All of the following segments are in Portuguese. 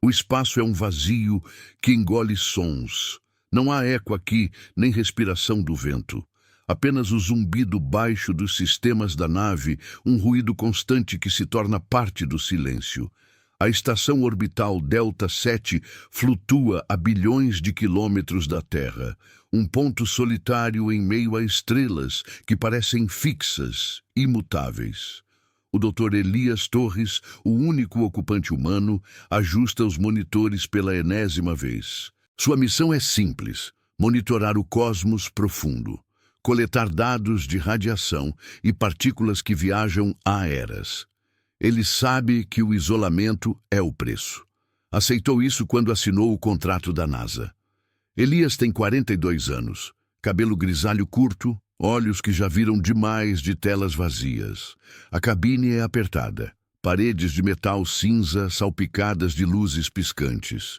O espaço é um vazio que engole sons. Não há eco aqui, nem respiração do vento. Apenas o zumbido baixo dos sistemas da nave, um ruído constante que se torna parte do silêncio. A estação orbital Delta 7 flutua a bilhões de quilômetros da Terra, um ponto solitário em meio a estrelas que parecem fixas, imutáveis. O Dr. Elias Torres, o único ocupante humano, ajusta os monitores pela 10ª vez. Sua missão é simples: monitorar o cosmos profundo, coletar dados de radiação e partículas que viajam há eras. Ele sabe que o isolamento é o preço. Aceitou isso quando assinou o contrato da NASA. Elias tem 42 anos, cabelo grisalho curto, olhos que já viram demais de telas vazias. A cabine é apertada, paredes de metal cinza salpicadas de luzes piscantes.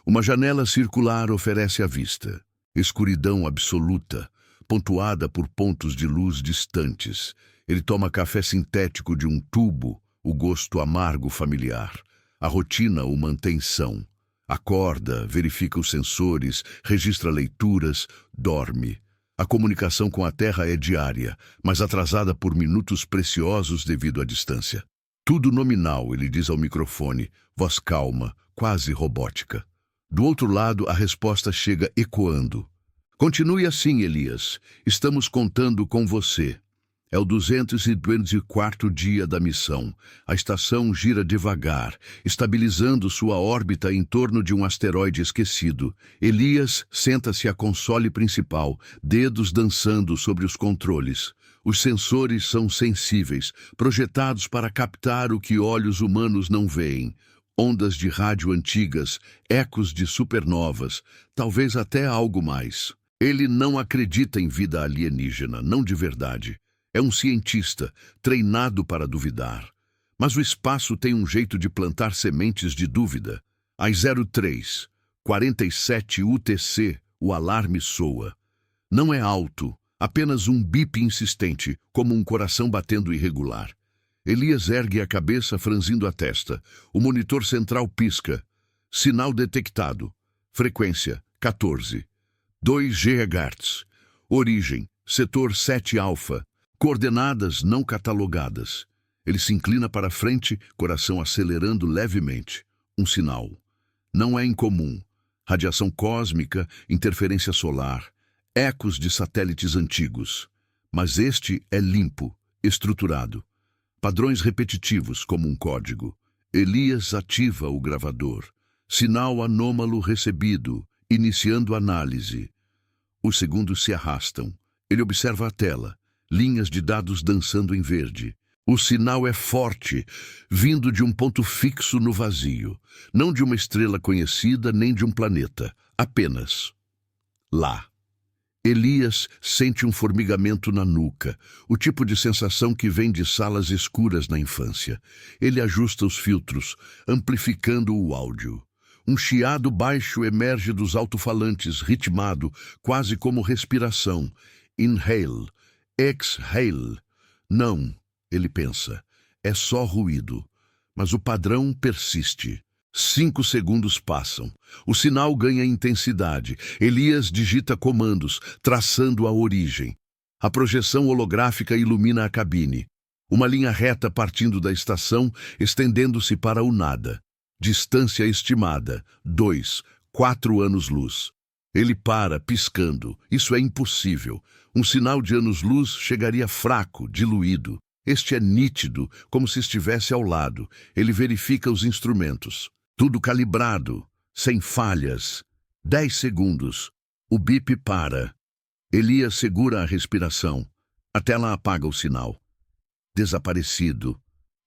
Uma janela circular oferece a vista. Escuridão absoluta, pontuada por pontos de luz distantes. Ele toma café sintético de um tubo, o gosto amargo familiar. A rotina o mantém são. Acorda, verifica os sensores, registra leituras, dorme. A comunicação com a Terra é diária, mas atrasada por minutos preciosos devido à distância. Tudo nominal, ele diz ao microfone, voz calma, quase robótica. Do outro lado, a resposta chega ecoando. Continue assim, Elias. Estamos contando com você. É o 224º dia da missão. A estação gira devagar, estabilizando sua órbita em torno de um asteroide esquecido. Elias senta-se à console principal, dedos dançando sobre os controles. Os sensores são sensíveis, projetados para captar o que olhos humanos não veem. Ondas de rádio antigas, ecos de supernovas, talvez até algo mais. Ele não acredita em vida alienígena, não de verdade. É um cientista, treinado para duvidar. Mas o espaço tem um jeito de plantar sementes de dúvida. Às 03:47 UTC, o alarme soa. Não é alto, apenas um bip insistente, como um coração batendo irregular. Elias ergue a cabeça, franzindo a testa. O monitor central pisca. Sinal detectado. Frequência, 14. 2 GHz. Origem, setor 7 alfa. Coordenadas não catalogadas. Ele se inclina para frente, coração acelerando levemente. Um sinal. Não é incomum. Radiação cósmica, interferência solar, ecos de satélites antigos. Mas este é limpo, estruturado. Padrões repetitivos como um código. Elias ativa o gravador. Sinal anômalo recebido, iniciando análise. Os segundos se arrastam. Ele observa a tela. Linhas de dados dançando em verde. O sinal é forte, vindo de um ponto fixo no vazio. Não de uma estrela conhecida, nem de um planeta. Apenas lá. Elias sente um formigamento na nuca, o tipo de sensação que vem de salas escuras na infância. Ele ajusta os filtros, amplificando o áudio. Um chiado baixo emerge dos alto-falantes, ritmado, quase como respiração. Inhale. Exhale. Não, ele pensa, é só ruído. Mas o padrão persiste. 5 segundos passam. O sinal ganha intensidade. Elias digita comandos, traçando a origem. A projeção holográfica ilumina a cabine. Uma linha reta partindo da estação, estendendo-se para o nada. Distância estimada, 4 anos-luz. Ele para, piscando. Isso é impossível. Um sinal de anos-luz chegaria fraco, diluído. Este é nítido, como se estivesse ao lado. Ele verifica os instrumentos. Tudo calibrado, sem falhas. 10 segundos. O bip para. Elias segura a respiração. A tela apaga o sinal. Desaparecido,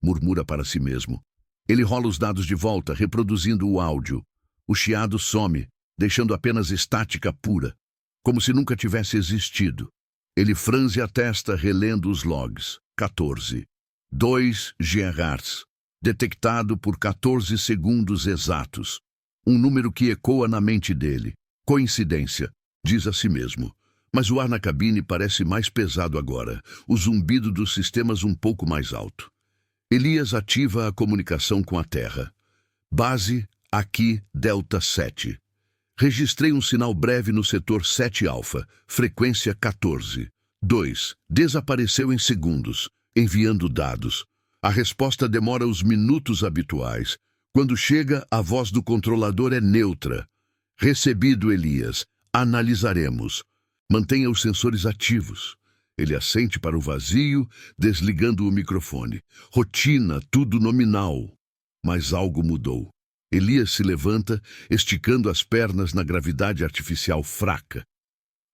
murmura para si mesmo. Ele rola os dados de volta, reproduzindo o áudio. O chiado some, deixando apenas estática pura, como se nunca tivesse existido. Ele franze a testa, relendo os logs. 14. 2 GHz. Detectado por 14 segundos exatos. Um número que ecoa na mente dele. Coincidência, diz a si mesmo. Mas o ar na cabine parece mais pesado agora. O zumbido dos sistemas um pouco mais alto. Elias ativa a comunicação com a Terra. Base Aqui, Delta 7. Registrei um sinal breve no setor 7 alfa, frequência 14. 2. Desapareceu em segundos, enviando dados. A resposta demora os minutos habituais. Quando chega, a voz do controlador é neutra. Recebido, Elias. Analisaremos. Mantenha os sensores ativos. Ele assente para o vazio, desligando o microfone. Rotina, tudo nominal. Mas algo mudou. Elias se levanta, esticando as pernas na gravidade artificial fraca.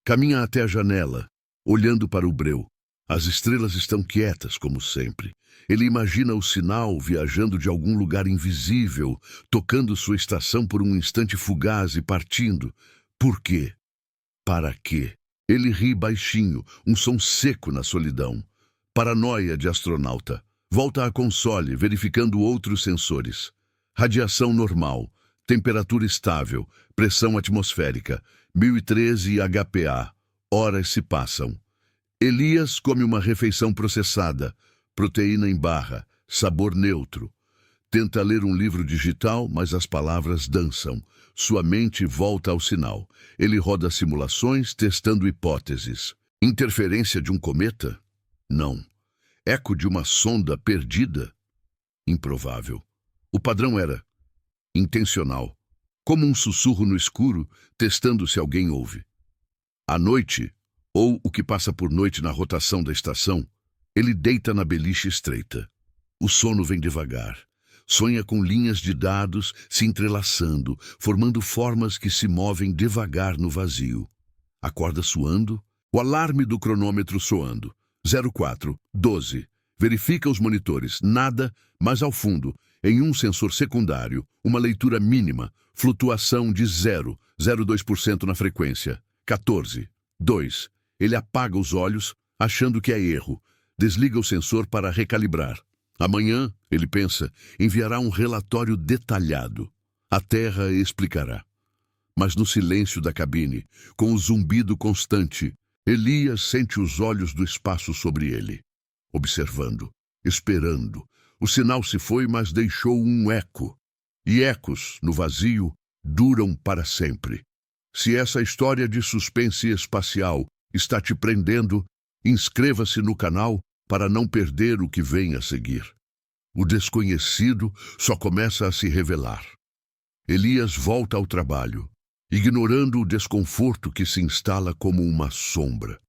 Caminha até a janela, olhando para o breu. As estrelas estão quietas, como sempre. Ele imagina o sinal viajando de algum lugar invisível, tocando sua estação por um instante fugaz e partindo. Por quê? Para quê? Ele ri baixinho, um som seco na solidão. Paranoia de astronauta. Volta à console, verificando outros sensores. Radiação normal, temperatura estável, pressão atmosférica, 1013 HPA. Horas se passam. Elias come uma refeição processada, proteína em barra, sabor neutro. Tenta ler um livro digital, mas as palavras dançam. Sua mente volta ao sinal. Ele roda simulações, testando hipóteses. Interferência de um cometa? Não. Eco de uma sonda perdida? Improvável. O padrão era intencional, como um sussurro no escuro, testando se alguém ouve. À noite, ou o que passa por noite na rotação da estação, ele deita na beliche estreita. O sono vem devagar. Sonha com linhas de dados se entrelaçando, formando formas que se movem devagar no vazio. Acorda suando, o alarme do cronômetro soando. 04, 12. Verifica os monitores. Nada, mas ao fundo, em um sensor secundário, uma leitura mínima, flutuação de 0,02% na frequência. 14, 2. Ele apaga os olhos, achando que é erro. Desliga o sensor para recalibrar. Amanhã, ele pensa, enviará um relatório detalhado. A Terra explicará. Mas no silêncio da cabine, com o zumbido constante, Elias sente os olhos do espaço sobre ele. Observando, esperando. O sinal se foi, mas deixou um eco. E ecos, no vazio, duram para sempre. Se essa história de suspense espacial está te prendendo, inscreva-se no canal para não perder o que vem a seguir. O desconhecido só começa a se revelar. Elias volta ao trabalho, ignorando o desconforto que se instala como uma sombra.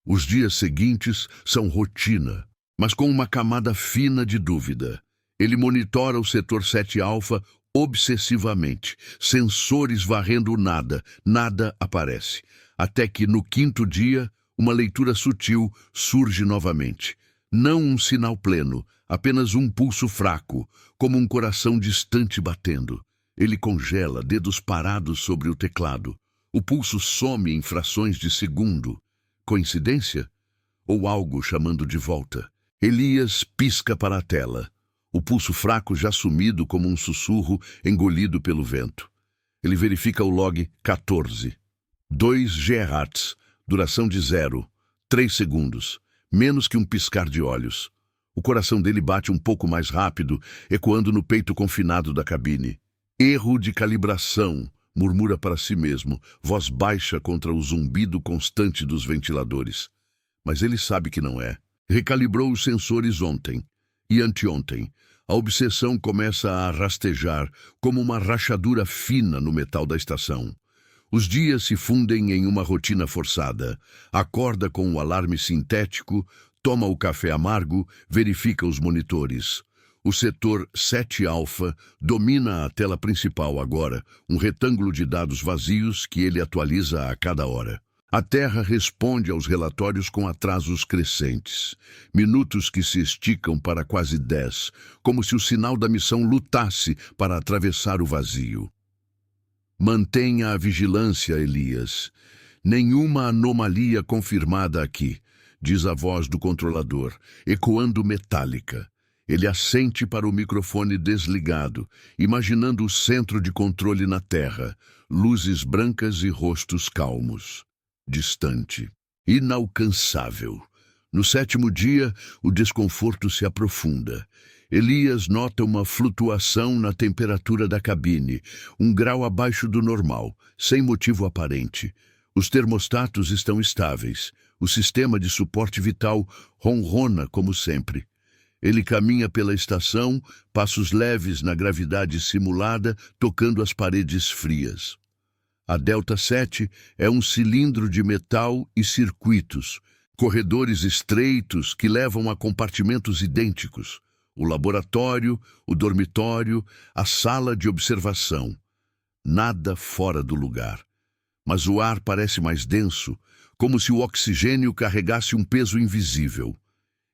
Os dias seguintes são rotina, mas com uma camada fina de dúvida. Ele monitora o setor 7 alfa obsessivamente, sensores varrendo o nada, nada aparece. Até que, no quinto dia, uma leitura sutil surge novamente. Não um sinal pleno, apenas um pulso fraco, como um coração distante batendo. Ele congela, dedos parados sobre o teclado. O pulso some em frações de segundo. Coincidência? Ou algo chamando de volta? Elias pisca para a tela. O pulso fraco já sumido como um sussurro engolido pelo vento. Ele verifica o log 14. 2 GHz, duração de 0,3 segundos, menos que um piscar de olhos. O coração dele bate um pouco mais rápido, ecoando no peito confinado da cabine. Erro de calibração, murmura para si mesmo, voz baixa contra o zumbido constante dos ventiladores. Mas ele sabe que não é. Recalibrou os sensores ontem e anteontem. A obsessão começa a rastejar como uma rachadura fina no metal da estação. Os dias se fundem em uma rotina forçada. Acorda com o alarme sintético, toma o café amargo, verifica os monitores. O setor 7 alfa domina a tela principal agora, um retângulo de dados vazios que ele atualiza a cada hora. A Terra responde aos relatórios com atrasos crescentes. Minutos que se esticam para quase 10, como se o sinal da missão lutasse para atravessar o vazio. Mantenha a vigilância, Elias. Nenhuma anomalia confirmada aqui, diz a voz do controlador, ecoando metálica. Ele assente para o microfone desligado, imaginando o centro de controle na Terra, luzes brancas e rostos calmos. Distante, inalcançável. No sétimo dia, o desconforto se aprofunda. Elias nota uma flutuação na temperatura da cabine, 1 grau abaixo do normal, sem motivo aparente. Os termostatos estão estáveis. O sistema de suporte vital ronrona como sempre. Ele caminha pela estação, passos leves na gravidade simulada, tocando as paredes frias. A Delta 7 é um cilindro de metal e circuitos, corredores estreitos que levam a compartimentos idênticos. O laboratório, o dormitório, a sala de observação. Nada fora do lugar. Mas o ar parece mais denso, como se o oxigênio carregasse um peso invisível.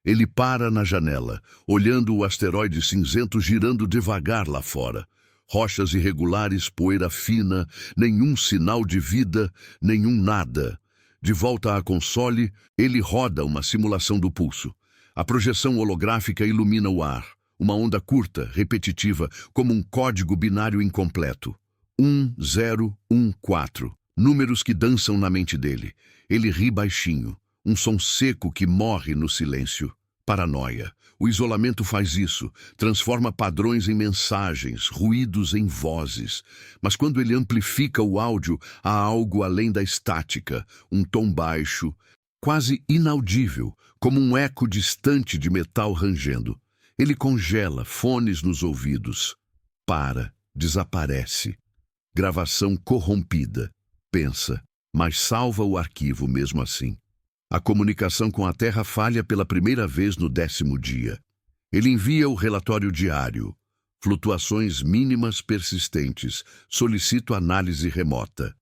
Ele para na janela, olhando o asteroide cinzento girando devagar lá fora. Rochas irregulares, poeira fina, nenhum sinal de vida, nenhum nada. De volta à console, ele roda uma simulação do pulso. A projeção holográfica ilumina o ar. Uma onda curta, repetitiva, como um código binário incompleto. 1014. Números que dançam na mente dele. Ele ri baixinho. Um som seco que morre no silêncio. Paranoia. O isolamento faz isso, transforma padrões em mensagens, ruídos em vozes. Mas quando ele amplifica o áudio, há algo além da estática, um tom baixo, quase inaudível, como um eco distante de metal rangendo. Ele congela, fones nos ouvidos. Para, desaparece. Gravação corrompida. Pensa, mas salva o arquivo mesmo assim. A comunicação com a Terra falha pela primeira vez no 10º dia. Ele envia o relatório diário. Flutuações mínimas persistentes. Solicito análise remota.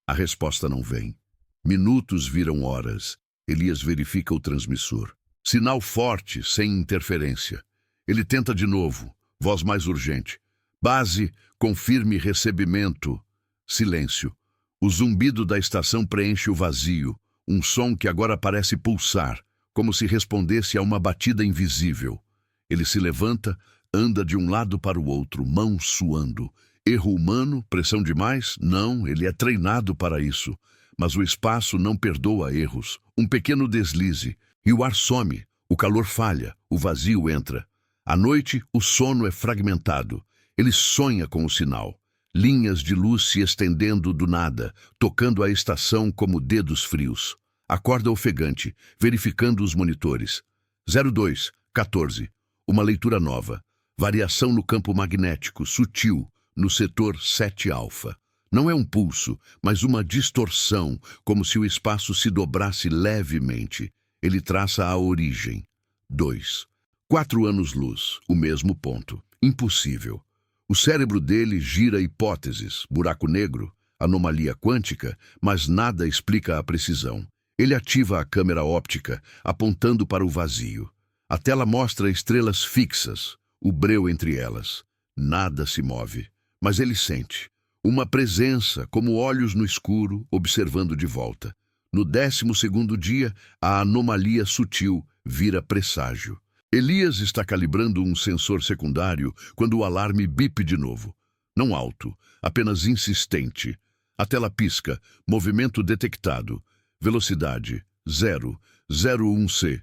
A resposta não vem. Minutos viram horas. Elias verifica o transmissor. Sinal forte, sem interferência. Ele tenta de novo. Voz mais urgente. Base, confirme recebimento. Silêncio. O zumbido da estação preenche o vazio. Um som que agora parece pulsar, como se respondesse a uma batida invisível. Ele se levanta, anda de um lado para o outro, mãos suando. Erro humano? Pressão demais? Não, ele é treinado para isso. Mas o espaço não perdoa erros. Um pequeno deslize, e o ar some, o calor falha, o vazio entra. À noite, o sono é fragmentado. Ele sonha com o sinal. Linhas de luz se estendendo do nada, tocando a estação como dedos frios. Acorda ofegante, verificando os monitores. 0214. Uma leitura nova. Variação no campo magnético, sutil, no setor 7 alfa. Não é um pulso, mas uma distorção, como se o espaço se dobrasse levemente. Ele traça a origem. 2. 4 anos-luz, o mesmo ponto. Impossível. O cérebro dele gira hipóteses, buraco negro, anomalia quântica, mas nada explica a precisão. Ele ativa a câmera óptica, apontando para o vazio. A tela mostra estrelas fixas, o breu entre elas. Nada se move, mas ele sente. Uma presença, como olhos no escuro, observando de volta. No 12º dia, a anomalia sutil vira presságio. Elias está calibrando um sensor secundário quando o alarme bipe de novo. Não alto, apenas insistente. A tela pisca, movimento detectado. Velocidade, 001C.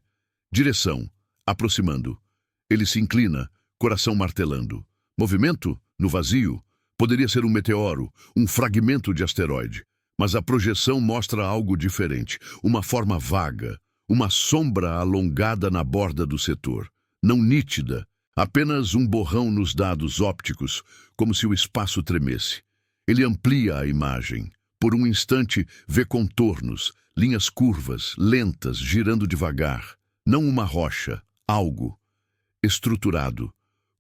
Direção, aproximando. Ele se inclina, coração martelando. Movimento, no vazio. Poderia ser um meteoro, um fragmento de asteroide. Mas a projeção mostra algo diferente, uma forma vaga. Uma sombra alongada na borda do setor. Não nítida, apenas um borrão nos dados ópticos, como se o espaço tremesse. Ele amplia a imagem. Por um instante, vê contornos, linhas curvas, lentas, girando devagar. Não uma rocha, algo. Estruturado,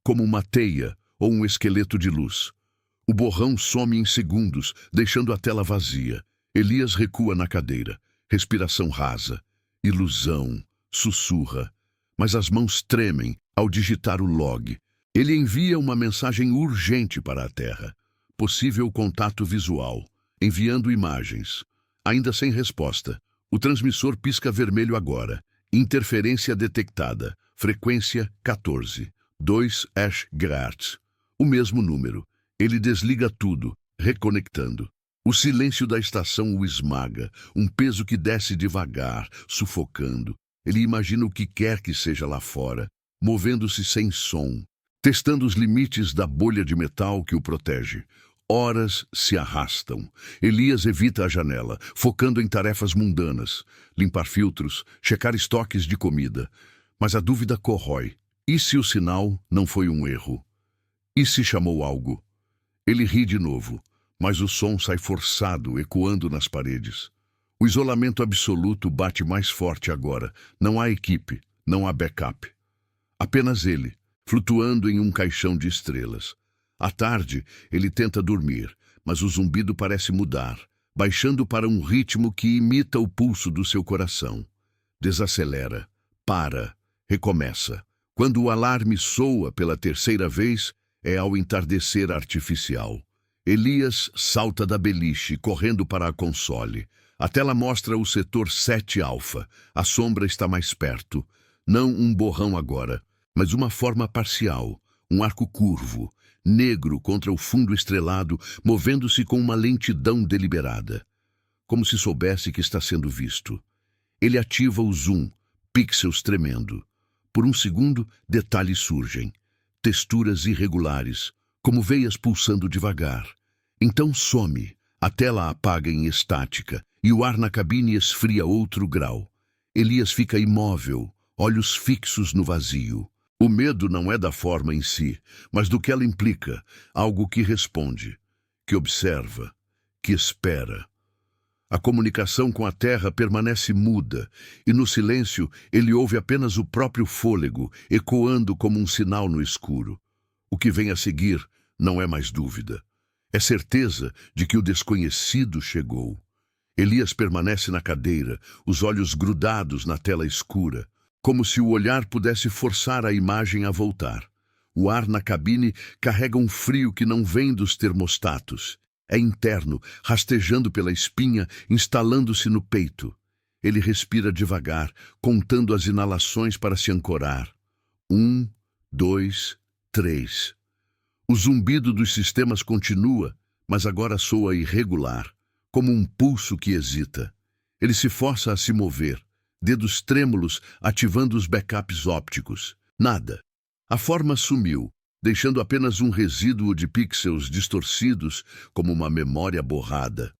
como uma teia ou um esqueleto de luz. O borrão some em segundos, deixando a tela vazia. Elias recua na cadeira. Respiração rasa. Ilusão, sussurra, mas as mãos tremem ao digitar o log. Ele envia uma mensagem urgente para a Terra. Possível contato visual, enviando imagens. Ainda sem resposta. O transmissor pisca vermelho agora. Interferência detectada. Frequência 14. 2 GHz. O mesmo número. Ele desliga tudo, reconectando. O silêncio da estação o esmaga, um peso que desce devagar, sufocando. Ele imagina o que quer que seja lá fora. movendo-se sem som, testando os limites da bolha de metal que o protege. Horas se arrastam. Elias evita a janela, focando em tarefas mundanas, limpar filtros, checar estoques de comida. Mas a dúvida corrói. E se o sinal não foi um erro? E se chamou algo? Ele ri de novo, mas o som sai forçado, ecoando nas paredes. O isolamento absoluto bate mais forte agora. Não há equipe, não há backup. Apenas ele, flutuando em um caixão de estrelas. À tarde, ele tenta dormir, mas o zumbido parece mudar, baixando para um ritmo que imita o pulso do seu coração. Desacelera, para, recomeça. Quando o alarme soa pela terceira vez, é ao entardecer artificial. Elias salta da beliche, correndo para a console. A tela mostra o setor 7 alfa. A sombra está mais perto. Não um borrão agora, mas uma forma parcial, um arco curvo, negro contra o fundo estrelado, movendo-se com uma lentidão deliberada. Como se soubesse que está sendo visto. Ele ativa o zoom, pixels tremendo. Por um segundo, detalhes surgem. Texturas irregulares, como veias pulsando devagar. Então some, a tela apaga em estática e o ar na cabine esfria outro grau. Elias fica imóvel, olhos fixos no vazio. O medo não é da forma em si, mas do que ela implica, algo que responde, que observa, que espera. A comunicação com a Terra permanece muda, e no silêncio ele ouve apenas o próprio fôlego, ecoando como um sinal no escuro. O que vem a seguir não é mais dúvida. É certeza de que o desconhecido chegou. Elias permanece na cadeira, os olhos grudados na tela escura, como se o olhar pudesse forçar a imagem a voltar. O ar na cabine carrega um frio que não vem dos termostatos. É interno, rastejando pela espinha, instalando-se no peito. Ele respira devagar, contando as inalações para se ancorar. 1, 2, 3. O zumbido dos sistemas continua, mas agora soa irregular, como um pulso que hesita. Ele se força a se mover, dedos trêmulos ativando os backups ópticos. Nada. A forma sumiu, deixando apenas um resíduo de pixels distorcidos como uma memória borrada.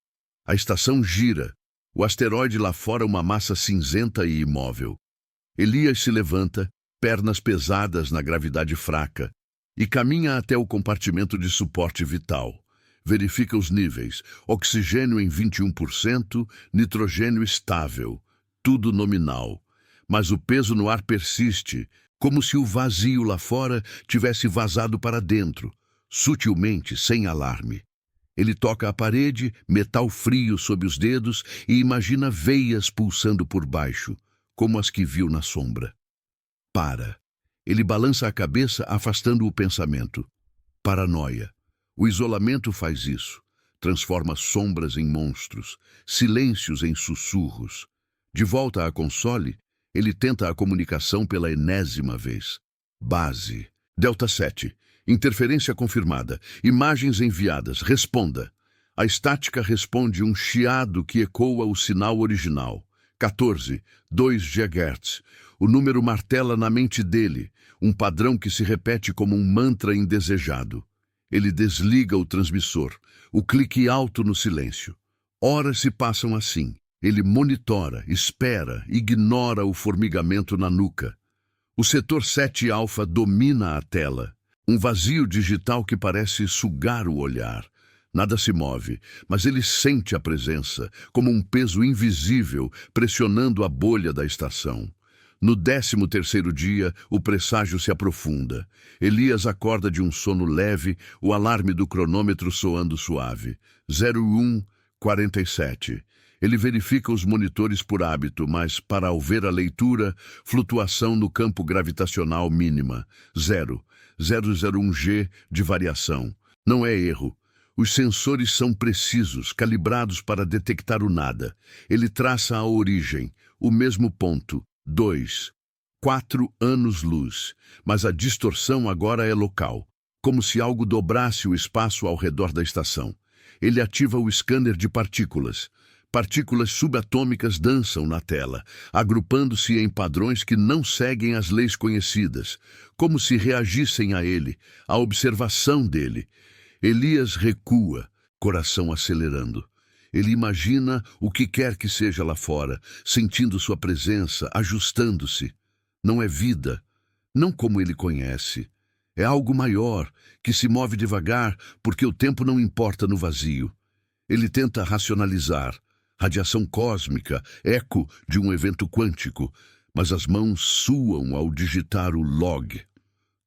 A estação gira, o asteroide lá fora uma massa cinzenta e imóvel. Elias se levanta, pernas pesadas na gravidade fraca, e caminha até o compartimento de suporte vital. Verifica os níveis, oxigênio em 21%, nitrogênio estável, tudo nominal. Mas o peso no ar persiste, como se o vazio lá fora tivesse vazado para dentro, sutilmente, sem alarme. Ele toca a parede, metal frio sob os dedos, e imagina veias pulsando por baixo, como as que viu na sombra. Para. Ele balança a cabeça, afastando o pensamento. Paranoia. O isolamento faz isso. Transforma sombras em monstros, silêncios em sussurros. De volta à console, ele tenta a comunicação pela enésima vez. Base. Delta 7. Interferência confirmada. Imagens enviadas. Responda. A estática responde um chiado que ecoa o sinal original. 14. 2 GHz. O número martela na mente dele, um padrão que se repete como um mantra indesejado. Ele desliga o transmissor, o clique alto no silêncio. Horas se passam assim. Ele monitora, espera, ignora o formigamento na nuca. O setor 7 alfa domina a tela. Um vazio digital que parece sugar o olhar. Nada se move, mas ele sente a presença, como um peso invisível pressionando a bolha da estação. No 13º dia, o presságio se aprofunda. Elias acorda de um sono leve, o alarme do cronômetro soando suave. 01:47. Ele verifica os monitores por hábito, mas, para ao ver a leitura, flutuação no campo gravitacional mínima. 0,001 G de variação. Não é erro. Os sensores são precisos, calibrados para detectar o nada. Ele traça a origem, o mesmo ponto. 4 anos-luz, mas a distorção agora é local, como se algo dobrasse o espaço ao redor da estação. Ele ativa o scanner de partículas. Partículas subatômicas dançam na tela, agrupando-se em padrões que não seguem as leis conhecidas, como se reagissem a ele, à observação dele. Elias recua, coração acelerando. Ele imagina o que quer que seja lá fora, sentindo sua presença, ajustando-se. Não é vida, não como ele conhece. É algo maior, que se move devagar, porque o tempo não importa no vazio. Ele tenta racionalizar. Radiação cósmica, eco de um evento quântico, mas as mãos suam ao digitar o log.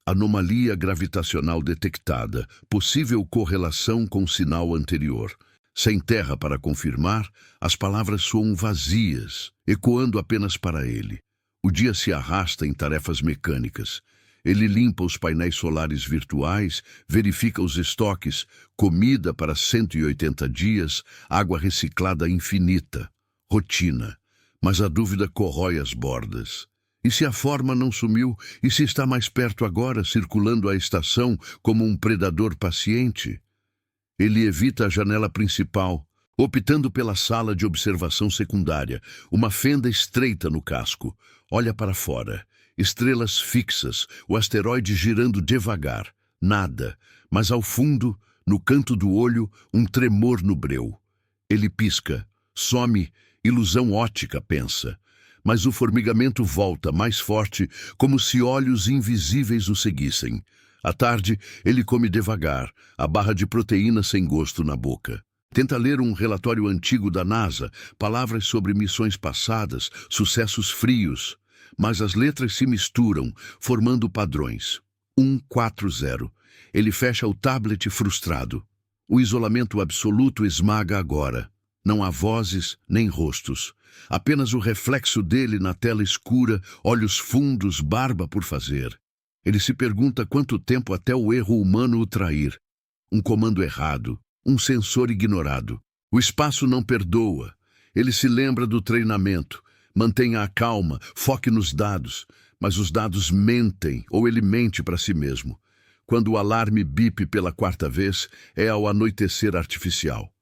Anomalia gravitacional detectada, possível correlação com o sinal anterior. Sem terra para confirmar, as palavras soam vazias, ecoando apenas para ele. O dia se arrasta em tarefas mecânicas. Ele limpa os painéis solares virtuais, verifica os estoques, comida para 180 dias, água reciclada infinita. Rotina. Mas a dúvida corrói as bordas. E se a forma não sumiu? E se está mais perto agora, circulando a estação como um predador paciente? Ele evita a janela principal, optando pela sala de observação secundária, uma fenda estreita no casco. Olha para fora. Estrelas fixas, o asteroide girando devagar. Nada, mas ao fundo, no canto do olho, um tremor no breu. Ele pisca, some, ilusão ótica, pensa. Mas o formigamento volta mais forte, como se olhos invisíveis o seguissem. À tarde, ele come devagar, a barra de proteína sem gosto na boca. Tenta ler um relatório antigo da NASA, palavras sobre missões passadas, sucessos frios. Mas as letras se misturam, formando padrões. 140. Ele fecha o tablet frustrado. O isolamento absoluto esmaga agora. Não há vozes nem rostos. Apenas o reflexo dele na tela escura, olhos fundos, barba por fazer. Ele se pergunta quanto tempo até o erro humano o trair. Um comando errado, um sensor ignorado. O espaço não perdoa. Ele se lembra do treinamento. Mantenha a calma, foque nos dados, mas os dados mentem, ou ele mente para si mesmo. Quando o alarme bipe pela quarta vez, é ao anoitecer artificial.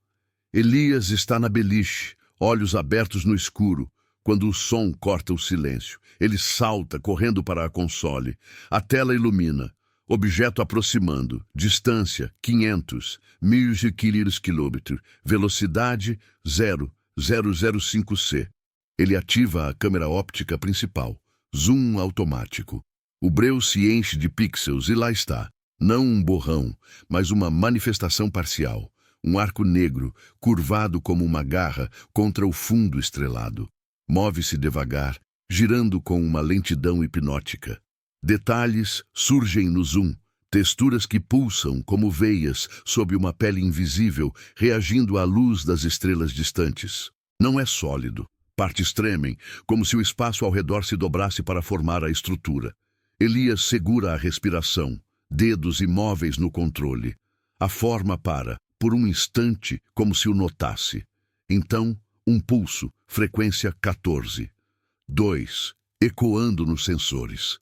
Elias está na beliche, olhos abertos no escuro, quando o som corta o silêncio. Ele salta, correndo para a console. A tela ilumina. Objeto aproximando. Distância, 500. 1.000 km. Velocidade, 0,005C. Ele ativa a câmera óptica principal. Zoom automático. O breu se enche de pixels e lá está. Não um borrão, mas uma manifestação parcial. Um arco negro, curvado como uma garra contra o fundo estrelado. Move-se devagar, girando com uma lentidão hipnótica. Detalhes surgem no zoom. Texturas que pulsam como veias sob uma pele invisível, reagindo à luz das estrelas distantes. Não é sólido. Partes tremem, como se o espaço ao redor se dobrasse para formar a estrutura. Elias segura a respiração, dedos imóveis no controle. A forma para, por um instante, como se o notasse. Então, um pulso, frequência 14. 2, ecoando nos sensores.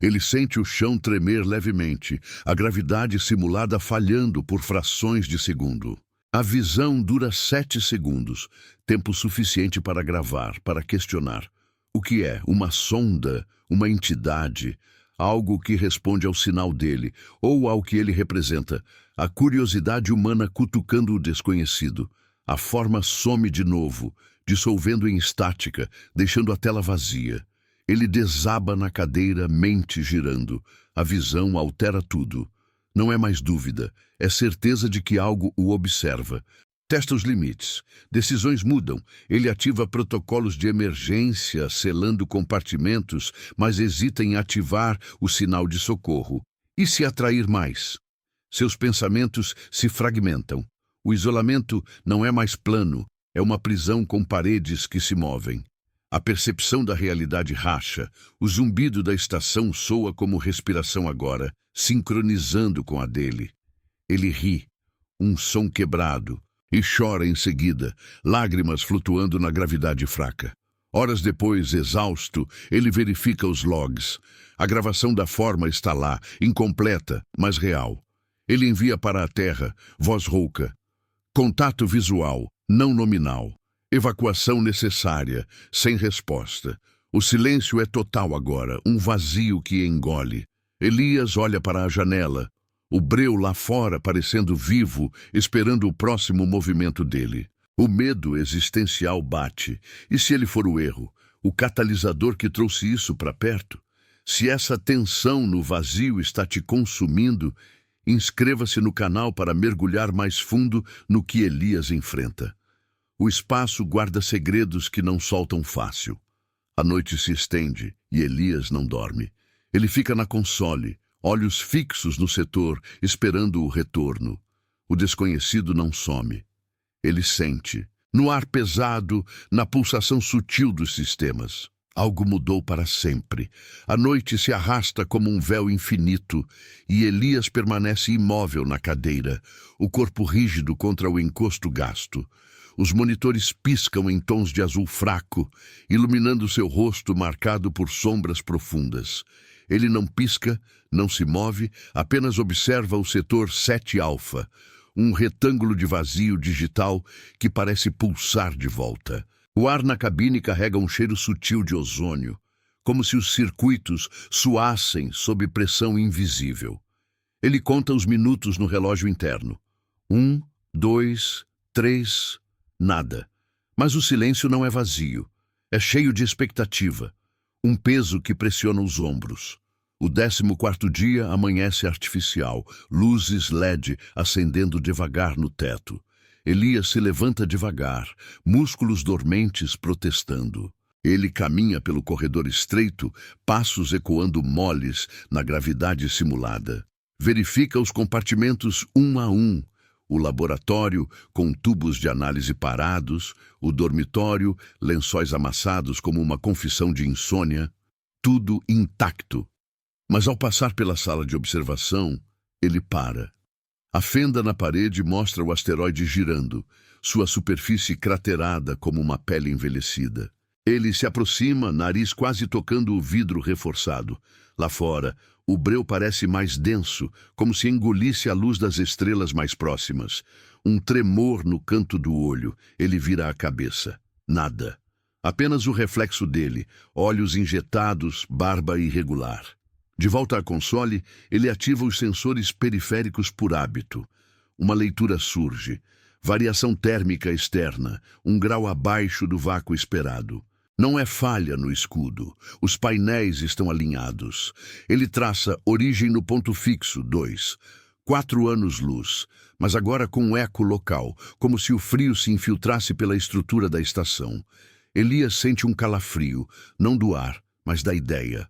Ele sente o chão tremer levemente, a gravidade simulada falhando por frações de segundo. A visão dura 7 segundos, tempo suficiente para gravar, para questionar. O que é? Uma sonda? Uma entidade? Algo que responde ao sinal dele, ou ao que ele representa. A curiosidade humana cutucando o desconhecido. A forma some de novo, dissolvendo em estática, deixando a tela vazia. Ele desaba na cadeira, mente girando. A visão altera tudo. Não é mais dúvida, é certeza de que algo o observa. Testa os limites. Decisões mudam. Ele ativa protocolos de emergência, selando compartimentos, mas hesita em ativar o sinal de socorro. E se atrair mais? Seus pensamentos se fragmentam. O isolamento não é mais plano, é uma prisão com paredes que se movem. A percepção da realidade racha. O zumbido da estação soa como respiração agora, sincronizando com a dele. Ele ri, um som quebrado, e chora em seguida, lágrimas flutuando na gravidade fraca. Horas depois, exausto, ele verifica os logs. A gravação da forma está lá, incompleta, mas real. Ele envia para a Terra, voz rouca. Contato visual, não nominal. Evacuação necessária, sem resposta. O silêncio é total agora, um vazio que engole. Elias olha para a janela, o breu lá fora parecendo vivo, esperando o próximo movimento dele. O medo existencial bate. E se ele for o erro? O catalisador que trouxe isso para perto? Se essa tensão no vazio está te consumindo, inscreva-se no canal para mergulhar mais fundo no que Elias enfrenta. O espaço guarda segredos que não soltam fácil. A noite se estende e Elias não dorme. Ele fica na console, olhos fixos no setor, esperando o retorno. O desconhecido não some. Ele sente, no ar pesado, na pulsação sutil dos sistemas. Algo mudou para sempre. A noite se arrasta como um véu infinito e Elias permanece imóvel na cadeira, o corpo rígido contra o encosto gasto. Os monitores piscam em tons de azul fraco, iluminando seu rosto marcado por sombras profundas. Ele não pisca, não se move, apenas observa o setor 7 alfa, um retângulo de vazio digital que parece pulsar de volta. O ar na cabine carrega um cheiro sutil de ozônio, como se os circuitos suassem sob pressão invisível. Ele conta os minutos no relógio interno. 1, 2, 3, nada. Mas o silêncio não é vazio. É cheio de expectativa. Um peso que pressiona os ombros. O 14º dia amanhece artificial, luzes LED acendendo devagar no teto. Elias se levanta devagar, músculos dormentes protestando. Ele caminha pelo corredor estreito, passos ecoando moles na gravidade simulada. Verifica os compartimentos um a um. O laboratório, com tubos de análise parados, o dormitório, lençóis amassados como uma confissão de insônia. Tudo intacto. Mas ao passar pela sala de observação, ele para. A fenda na parede mostra o asteroide girando, sua superfície craterada como uma pele envelhecida. Ele se aproxima, nariz quase tocando o vidro reforçado. Lá fora, o breu parece mais denso, como se engolisse a luz das estrelas mais próximas. Um tremor no canto do olho. Ele vira a cabeça. Nada. Apenas o reflexo dele, olhos injetados, barba irregular. De volta à console, ele ativa os sensores periféricos por hábito. Uma leitura surge. Variação térmica externa, um grau abaixo do vácuo esperado. Não é falha no escudo. Os painéis estão alinhados. Ele traça origem no ponto fixo, 2. 4 anos-luz, mas agora com um eco local, como se o frio se infiltrasse pela estrutura da estação. Elias sente um calafrio, não do ar, mas da ideia.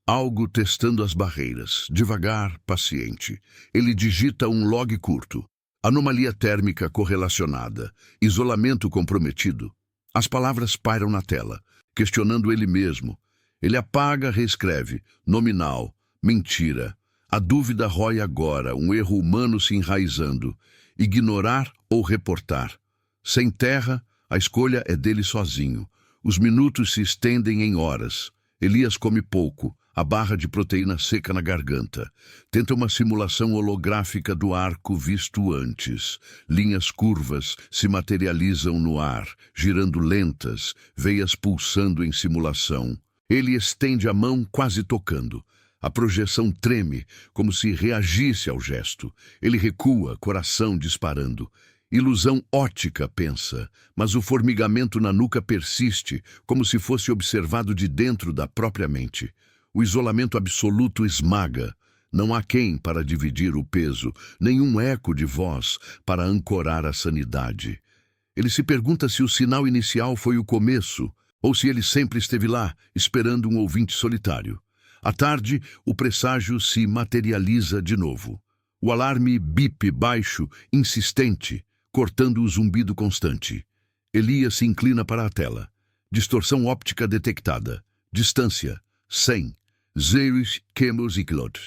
Algo testando as barreiras, devagar, paciente. Ele digita um log curto. Anomalia térmica correlacionada. Isolamento comprometido. As palavras pairam na tela, questionando ele mesmo. Ele apaga, reescreve. Nominal. Mentira. A dúvida rói agora, um erro humano se enraizando. Ignorar ou reportar. Sem terra, a escolha é dele sozinho. Os minutos se estendem em horas. Elias come pouco. A barra de proteína seca na garganta. Tenta uma simulação holográfica do arco visto antes. Linhas curvas se materializam no ar, girando lentas, veias pulsando em simulação. Ele estende a mão quase tocando. A projeção treme, como se reagisse ao gesto. Ele recua, coração disparando. Ilusão ótica, pensa, mas o formigamento na nuca persiste, como se fosse observado de dentro da própria mente. O isolamento absoluto esmaga. Não há quem para dividir o peso, nenhum eco de voz para ancorar a sanidade. Ele se pergunta se o sinal inicial foi o começo, ou se ele sempre esteve lá, esperando um ouvinte solitário. À tarde, o presságio se materializa de novo. O alarme bip baixo, insistente, cortando o zumbido constante. Elias se inclina para a tela. Distorção óptica detectada. Distância, 100. 0,5 km.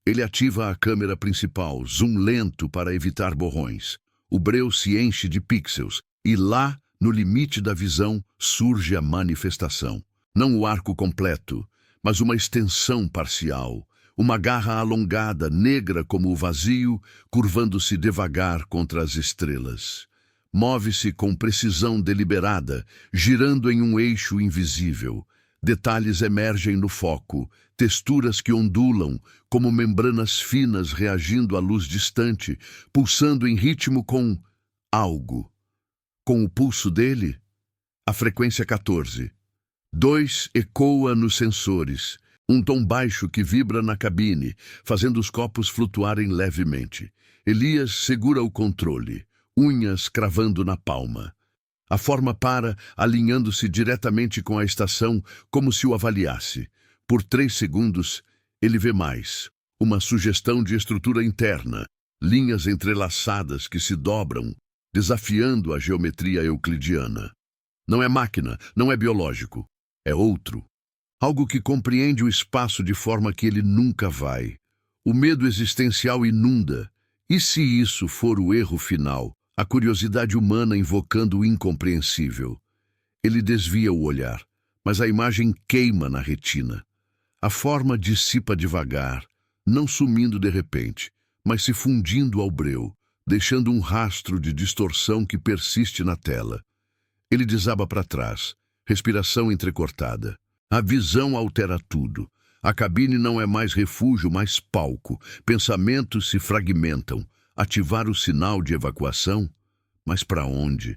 Ele ativa a câmera principal, zoom lento para evitar borrões. O breu se enche de pixels e lá, no limite da visão, surge a manifestação. Não o arco completo, mas uma extensão parcial. Uma garra alongada, negra como o vazio, curvando-se devagar contra as estrelas. Move-se com precisão deliberada, girando em um eixo invisível. Detalhes emergem no foco, texturas que ondulam, como membranas finas reagindo à luz distante, pulsando em ritmo com algo. Com o pulso dele, a frequência 14. 2 ecoa nos sensores, um tom baixo que vibra na cabine, fazendo os copos flutuarem levemente. Elias segura o controle, unhas cravando na palma. A forma para, alinhando-se diretamente com a estação, como se o avaliasse. Por 3 segundos, ele vê mais. Uma sugestão de estrutura interna, linhas entrelaçadas que se dobram, desafiando a geometria euclidiana. Não é máquina, não é biológico. É outro. Algo que compreende o espaço de forma que ele nunca vai. O medo existencial inunda. E se isso for o erro final? A curiosidade humana invocando o incompreensível. Ele desvia o olhar, mas a imagem queima na retina. A forma dissipa devagar, não sumindo de repente, mas se fundindo ao breu, deixando um rastro de distorção que persiste na tela. Ele desaba para trás, respiração entrecortada. A visão altera tudo. A cabine não é mais refúgio, mas palco. Pensamentos se fragmentam. Ativar o sinal de evacuação? Mas para onde?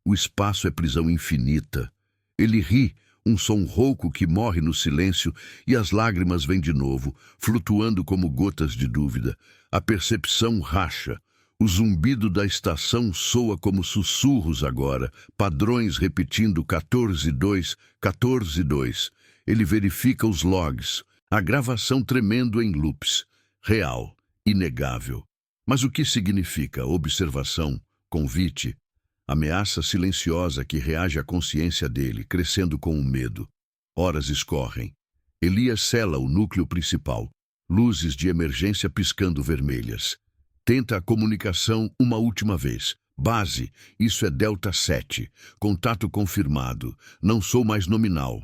O espaço é prisão infinita. Ele ri, um som rouco que morre no silêncio, e as lágrimas vêm de novo, flutuando como gotas de dúvida. A percepção racha. O zumbido da estação soa como sussurros agora, padrões repetindo 14-2, 14-2. Ele verifica os logs, a gravação tremendo em loops. Real, inegável. Mas o que significa observação, convite, ameaça silenciosa que reage à consciência dele, crescendo com o medo? Horas escorrem. Elias sela o núcleo principal, luzes de emergência piscando vermelhas. Tenta a comunicação uma última vez. Base, isso é Delta 7. Contato confirmado. Não sou mais nominal.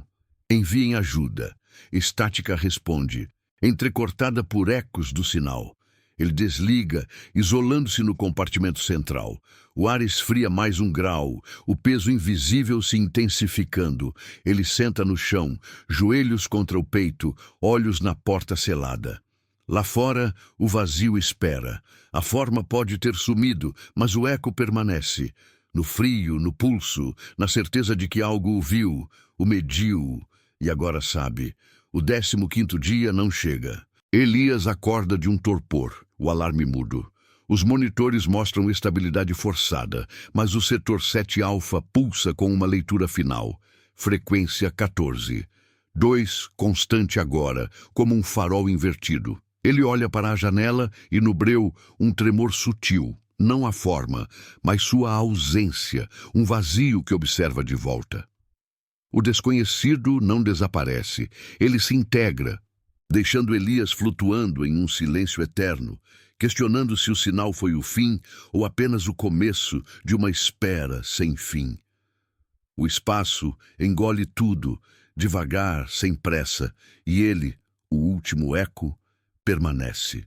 Enviem ajuda. Estática responde, entrecortada por ecos do sinal. Ele desliga, isolando-se no compartimento central. O ar esfria mais 1 grau, o peso invisível se intensificando. Ele senta no chão, joelhos contra o peito, olhos na porta selada. Lá fora, o vazio espera. A forma pode ter sumido, mas o eco permanece. No frio, no pulso, na certeza de que algo o viu, o mediu, e agora sabe. O 15º dia não chega. Elias acorda de um torpor, o alarme mudo. Os monitores mostram estabilidade forçada, mas o setor 7 alfa pulsa com uma leitura final. Frequência 14. 2 constante agora, como um farol invertido. Ele olha para a janela e no breu um tremor sutil, não a forma, mas sua ausência, um vazio que observa de volta. O desconhecido não desaparece, ele se integra, deixando Elias flutuando em um silêncio eterno, questionando se o sinal foi o fim ou apenas o começo de uma espera sem fim. O espaço engole tudo, devagar, sem pressa, e ele, o último eco, permanece.